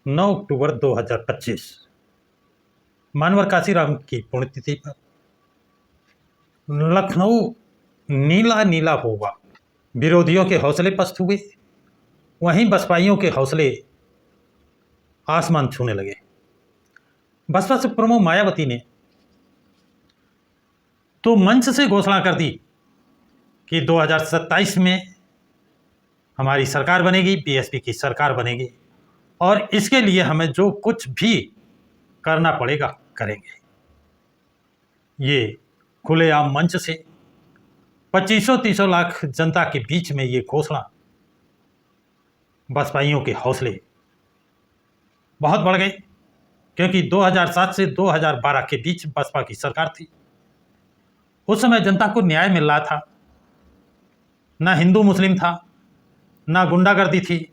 9 अक्टूबर 2025 मानवर काशीराम की पुण्यतिथि पर लखनऊ नीला नीला होगा। विरोधियों के हौसले पस्त हुए, वहीं बसपाइयों के हौसले आसमान छूने लगे। बसपा सुप्रीमो मायावती ने तो मंच से घोषणा कर दी कि 2027 में हमारी सरकार बनेगी, बीएसपी की सरकार बनेगी और इसके लिए हमें जो कुछ भी करना पड़ेगा करेंगे। ये खुलेआम मंच से 2500-300 लाख जनता के बीच में ये घोषणा, बसपाइयों के हौसले बहुत बढ़ गए, क्योंकि 2007 से 2012 के बीच बसपा की सरकार थी। उस समय जनता को न्याय मिल रहा था, ना हिंदू मुस्लिम था, ना गुंडागर्दी थी,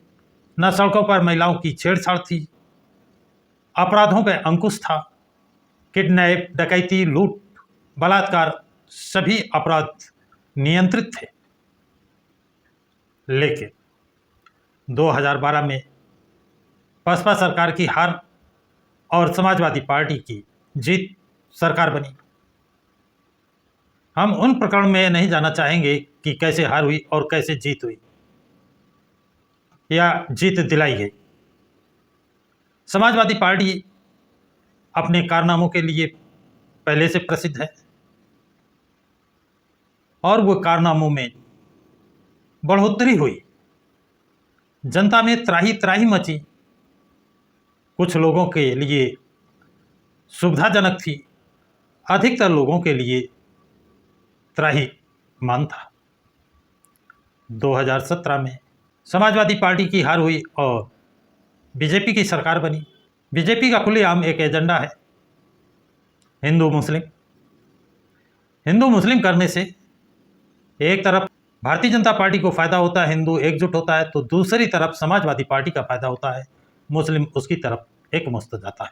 ना सड़कों पर महिलाओं की छेड़छाड़ थी, अपराधों पर अंकुश था। किडनैप, डकैती, लूट, बलात्कार सभी अपराध नियंत्रित थे। लेकिन 2012 में बसपा सरकार की हार और समाजवादी पार्टी की जीत, सरकार बनी। हम उन प्रकरण में नहीं जाना चाहेंगे कि कैसे हार हुई और कैसे जीत हुई या जीत दिलाई गई। समाजवादी पार्टी अपने कारनामों के लिए पहले से प्रसिद्ध है और वो कारनामों में बढ़ोतरी हुई, जनता में त्राही त्राही मची। कुछ लोगों के लिए सुविधाजनक थी, अधिकतर लोगों के लिए त्राहीमाम था। 2017 में समाजवादी पार्टी की हार हुई और बीजेपी की सरकार बनी। बीजेपी का खुलेआम एक एजेंडा है हिंदू मुस्लिम। हिंदू मुस्लिम करने से एक तरफ भारतीय जनता पार्टी को फायदा होता है, हिंदू एकजुट होता है, तो दूसरी तरफ समाजवादी पार्टी का फायदा होता है, मुस्लिम उसकी तरफ एकमुश्त जाता है।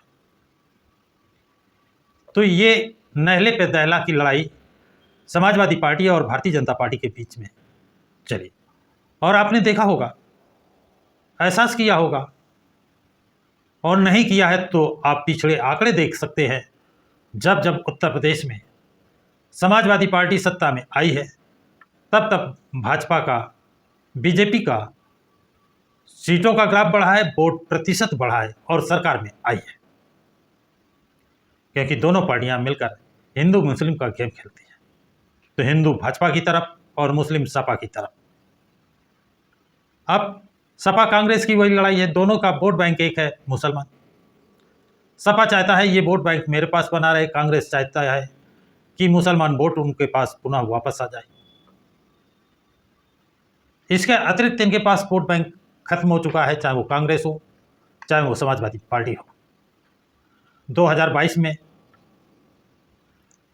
तो ये नहले पे दहला की लड़ाई समाजवादी पार्टी और भारतीय जनता पार्टी के बीच में चली। और आपने देखा होगा, एहसास किया होगा, और नहीं किया है तो आप पिछले आंकड़े देख सकते हैं। जब जब उत्तर प्रदेश में समाजवादी पार्टी सत्ता में आई है, तब तब भाजपा का, बीजेपी का सीटों का ग्राफ बढ़ा है, वोट प्रतिशत बढ़ा है और सरकार में आई है, क्योंकि दोनों पार्टियां मिलकर हिंदू मुस्लिम का गेम खेलती हैं। तो हिंदू भाजपा की तरफ और मुस्लिम सपा की तरफ। अब सपा कांग्रेस की वही लड़ाई है, दोनों का वोट बैंक एक है, मुसलमान। सपा चाहता है ये वोट बैंक मेरे पास बना रहे, कांग्रेस चाहता है कि मुसलमान वोट उनके पास पुनः वापस आ जाए। इसके अतिरिक्त इनके पास वोट बैंक खत्म हो चुका है, चाहे वो कांग्रेस हो, चाहे वो समाजवादी पार्टी हो। 2022 में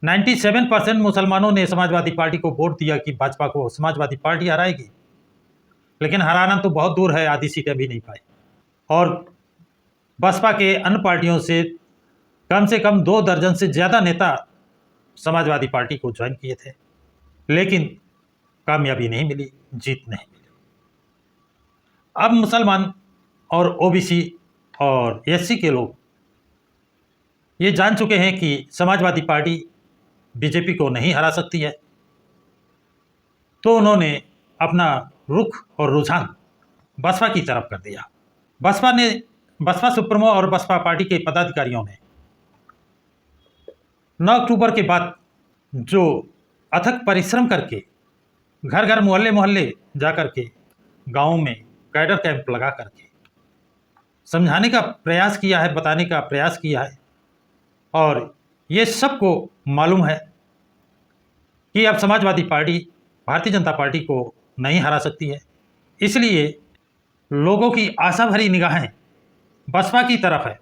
97% मुसलमानों ने समाजवादी पार्टी को वोट दिया कि भाजपा को समाजवादी पार्टी हराएगी, लेकिन हराना तो बहुत दूर है, आधी सीटें भी नहीं पाई। और बसपा के अन्य पार्टियों से कम 2 दर्जन से ज़्यादा नेता समाजवादी पार्टी को ज्वाइन किए थे, लेकिन कामयाबी नहीं मिली, जीत नहीं मिली। अब मुसलमान और ओबीसी और एससी के लोग ये जान चुके हैं कि समाजवादी पार्टी बीजेपी को नहीं हरा सकती है, तो उन्होंने अपना रुख और रुझान बसपा की तरफ कर दिया। बसपा सुप्रीमो और बसपा पार्टी के पदाधिकारियों ने 9 अक्टूबर के बाद जो अथक परिश्रम करके घर घर, मोहल्ले मोहल्ले जा करके, गाँव में कैडर कैंप लगा करके समझाने का प्रयास किया है, बताने का प्रयास किया है, और ये सबको मालूम है कि अब समाजवादी पार्टी भारतीय जनता पार्टी को नहीं हरा सकती है। इसलिए लोगों की आशा भरी निगाहें बसपा की तरफ है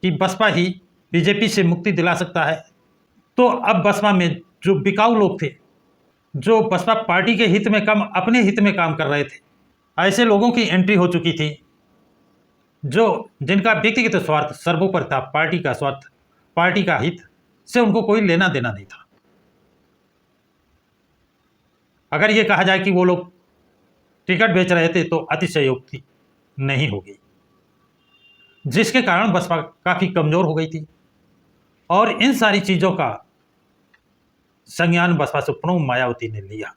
कि बसपा ही बीजेपी से मुक्ति दिला सकता है। तो अब बसपा में जो बिकाऊ लोग थे, जो बसपा पार्टी के हित में कम अपने हित में काम कर रहे थे, ऐसे लोगों की एंट्री हो चुकी थी, जिनका व्यक्तिगत स्वार्थ सर्वोपरि था, पार्टी का स्वार्थ, पार्टी का हित से उनको कोई लेना देना नहीं था। अगर ये कहा जाए कि वो लोग टिकट बेच रहे थे तो अतिशयोक्ति नहीं होगी। जिसके कारण बसपा काफ़ी कमज़ोर हो गई थी। और इन सारी चीज़ों का संज्ञान बसपा सुप्रीमो मायावती ने लिया,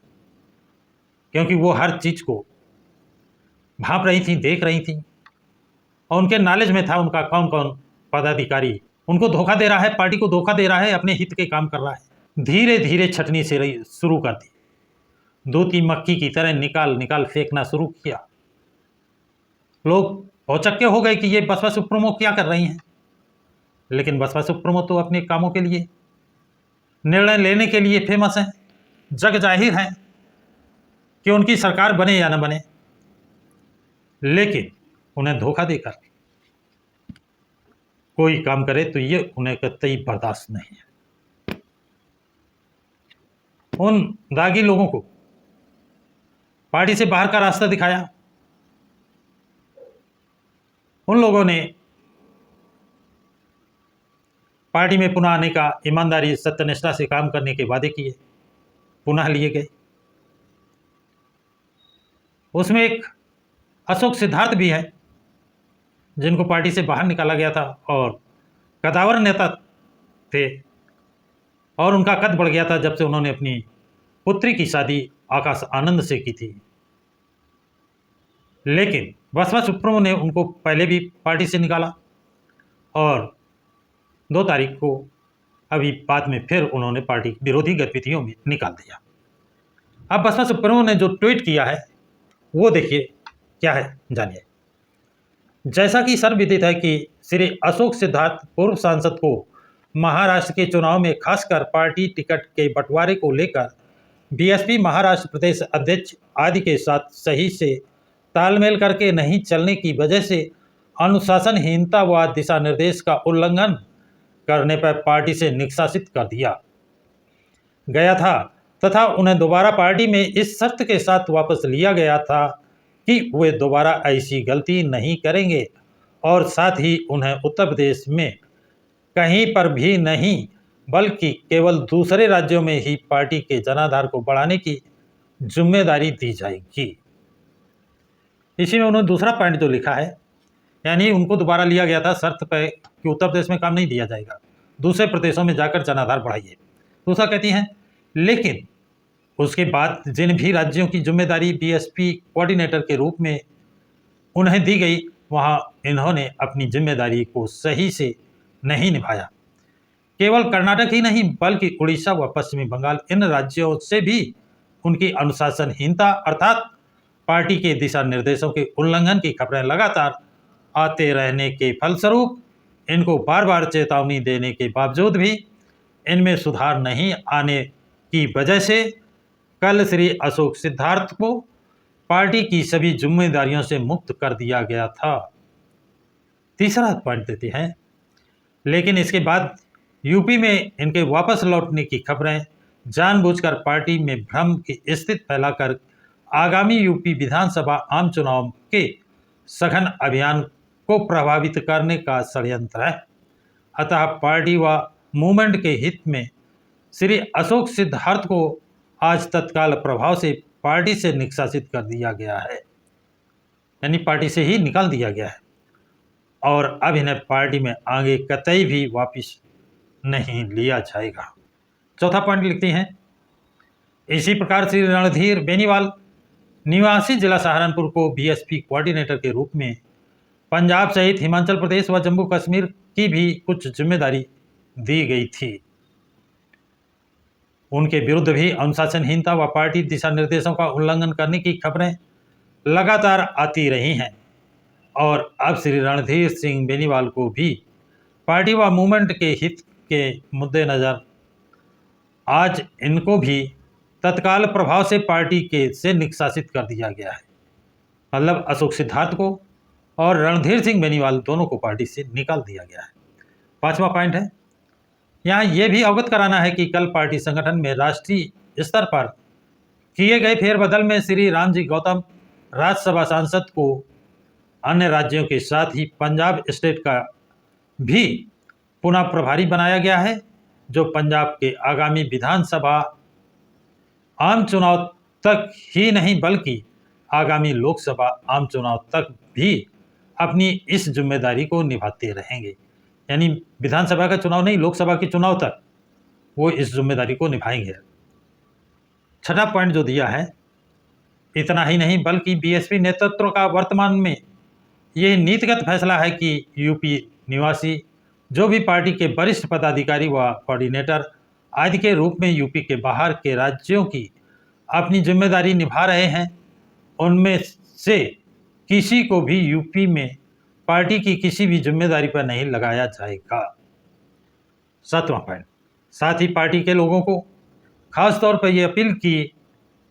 क्योंकि वो हर चीज़ को भांप रही थी, देख रही थी, और उनके नॉलेज में था उनका कौन कौन पदाधिकारी उनको धोखा दे रहा है, पार्टी को धोखा दे रहा है, अपने हित के काम कर रहा है। धीरे धीरे छटनी से शुरू कर दी, दूध की मक्खी की तरह निकाल निकाल फेंकना शुरू किया। लोग औचक्के हो गए कि ये बसपा सुप्रीमो क्या कर रही हैं। लेकिन बसपा सुप्रीमो तो अपने कामों के लिए, निर्णय लेने के लिए फेमस हैं। जग जाहिर है कि उनकी सरकार बने या न बने, लेकिन उन्हें धोखा देकर कोई काम करे तो ये उन्हें कतई बर्दाश्त नहीं है। उन दागी लोगों को पार्टी से बाहर का रास्ता दिखाया। उन लोगों ने पार्टी में पुनः आने का, ईमानदारी सत्यनिष्ठा से काम करने के वादे किए, पुनः लिए गए। उसमें एक अशोक सिद्धार्थ भी है, जिनको पार्टी से बाहर निकाला गया था और कदावर नेता थे, और उनका कद बढ़ गया था जब से उन्होंने अपनी पुत्री की शादी आकाश आनंद से की थी। लेकिन बसपा सुप्रीमो ने उनको पहले भी पार्टी से निकाला और 2 तारीख को अभी बाद में फिर उन्होंने पार्टी विरोधी गतिविधियों में निकाल दिया। अब बसपा सुप्रीमो ने जो ट्वीट किया है वो देखिए क्या है, जानिए। जैसा कि सर्वविदित है कि श्री अशोक सिद्धार्थ पूर्व सांसद को महाराष्ट्र के चुनाव में खासकर पार्टी टिकट के बंटवारे को लेकर बीएसपी महाराष्ट्र प्रदेश अध्यक्ष आदि के साथ सही से तालमेल करके नहीं चलने की वजह से अनुशासनहीनता व दिशा निर्देश का उल्लंघन करने पर पार्टी से निष्कासित कर दिया गया था तथा उन्हें दोबारा पार्टी में इस शर्त के साथ वापस लिया गया था कि वे दोबारा ऐसी गलती नहीं करेंगे और साथ ही उन्हें उत्तर प्रदेश में कहीं पर भी नहीं बल्कि केवल दूसरे राज्यों में ही पार्टी के जनाधार को बढ़ाने की जिम्मेदारी दी जाएगी। इसी में उन्होंने दूसरा पॉइंट जो लिखा है, यानी उनको दोबारा लिया गया था शर्त पर कि उत्तर प्रदेश में काम नहीं दिया जाएगा, दूसरे प्रदेशों में जाकर जनाधार बढ़ाइए। दूसरा कहती हैं, लेकिन उसके बाद जिन भी राज्यों की जिम्मेदारी बीएसपी कोऑर्डिनेटर के रूप में उन्हें दी गई, वहां इन्होंने अपनी जिम्मेदारी को सही से नहीं निभाया। केवल कर्नाटक ही नहीं बल्कि उड़ीसा व पश्चिमी बंगाल, इन राज्यों से भी उनकी अनुशासनहीनता अर्थात पार्टी के दिशा निर्देशों के उल्लंघन की खबरें लगातार आते रहने के फलस्वरूप इनको बार बार चेतावनी देने के बावजूद भी इनमें सुधार नहीं आने की वजह से कल श्री अशोक सिद्धार्थ को पार्टी की सभी जिम्मेदारियों से मुक्त कर दिया गया था। तीसरा पॉइंट देते हैं, लेकिन इसके बाद यूपी में इनके वापस लौटने की खबरें जानबूझकर पार्टी में भ्रम की स्थिति फैलाकर आगामी यूपी विधानसभा आम चुनाव के सघन अभियान को प्रभावित करने का षड्यंत्र है। अतः पार्टी व मूवमेंट के हित में श्री अशोक सिद्धार्थ को आज तत्काल प्रभाव से पार्टी से निष्कासित कर दिया गया है, यानी पार्टी से ही निकाल दिया गया है और अब इन्हें पार्टी में आगे कतई भी वापस नहीं लिया जाएगा। चौथा पॉइंट लिखते हैं, इसी प्रकार श्री रणधीर बेनीवाल निवासी जिला सहारनपुर को बीएसपी कोऑर्डिनेटर के रूप में पंजाब सहित हिमाचल प्रदेश व जम्मू कश्मीर की भी कुछ जिम्मेदारी दी गई थी। उनके विरुद्ध भी अनुशासनहीनता व पार्टी दिशा निर्देशों का उल्लंघन करने की खबरें लगातार आती रही हैं और अब श्री रणधीर सिंह बेनीवाल को भी पार्टी व मूवमेंट के हित के मद्देनजर आज इनको भी तत्काल प्रभाव से पार्टी के से निष्कासित कर दिया गया है। मतलब अशोक सिद्धार्थ को और रणधीर सिंह बेनीवाल दोनों को पार्टी से निकाल दिया गया है। पांचवा पॉइंट है, यहाँ ये भी अवगत कराना है कि कल पार्टी संगठन में राष्ट्रीय स्तर पर किए गए फेरबदल में श्री रामजी गौतम राज्यसभा सांसद को अन्य राज्यों के साथ ही पंजाब स्टेट का भी पुनः प्रभारी बनाया गया है, जो पंजाब के आगामी विधानसभा आम चुनाव तक ही नहीं बल्कि आगामी लोकसभा आम चुनाव तक भी अपनी इस जिम्मेदारी को निभाते रहेंगे। यानी विधानसभा का चुनाव नहीं, लोकसभा के चुनाव तक वो इस जिम्मेदारी को निभाएंगे। छठा पॉइंट जो दिया है, इतना ही नहीं बल्कि बीएसपी नेतृत्व का वर्तमान में ये नीतिगत फैसला है कि यूपी निवासी जो भी पार्टी के वरिष्ठ पदाधिकारी व कोऑर्डिनेटर आदि के रूप में यूपी के बाहर के राज्यों की अपनी जिम्मेदारी निभा रहे हैं, उनमें से किसी को भी यूपी में पार्टी की किसी भी जिम्मेदारी पर नहीं लगाया जाएगा। सातवां पॉइंट, साथ ही पार्टी के लोगों को खास तौर पर यह अपील की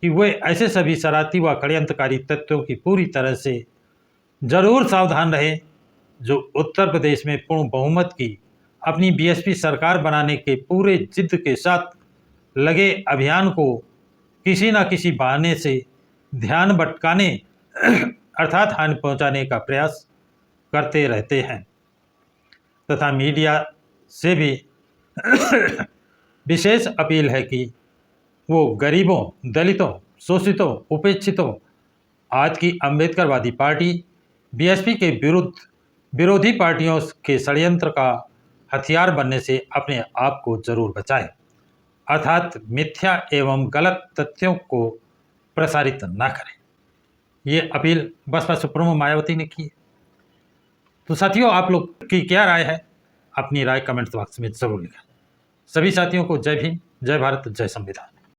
कि वे ऐसे सभी शरारती व षड्यंत्रकारी तत्वों की पूरी तरह से जरूर सावधान रहे जो उत्तर प्रदेश में पूर्ण बहुमत की अपनी बीएसपी सरकार बनाने के पूरे जिद के साथ लगे अभियान को किसी न किसी बहाने से ध्यान भटकाने अर्थात हानि पहुंचाने का प्रयास करते रहते हैं, तथा मीडिया से भी विशेष अपील है कि वो गरीबों, दलितों, शोषितों, उपेक्षितों आदि की अम्बेडकरवादी पार्टी बीएसपी के विरुद्ध विरोधी पार्टियों के षड्यंत्र का हथियार बनने से अपने आप को जरूर बचाएं, अर्थात मिथ्या एवं गलत तथ्यों को प्रसारित न करें। ये अपील बसपा सुप्रीमो मायावती ने की है। तो साथियों, आप लोग की क्या राय है? अपनी राय कमेंट बॉक्स में जरूर लिखें। सभी साथियों को जय भीम, जय भारत, जय संविधान।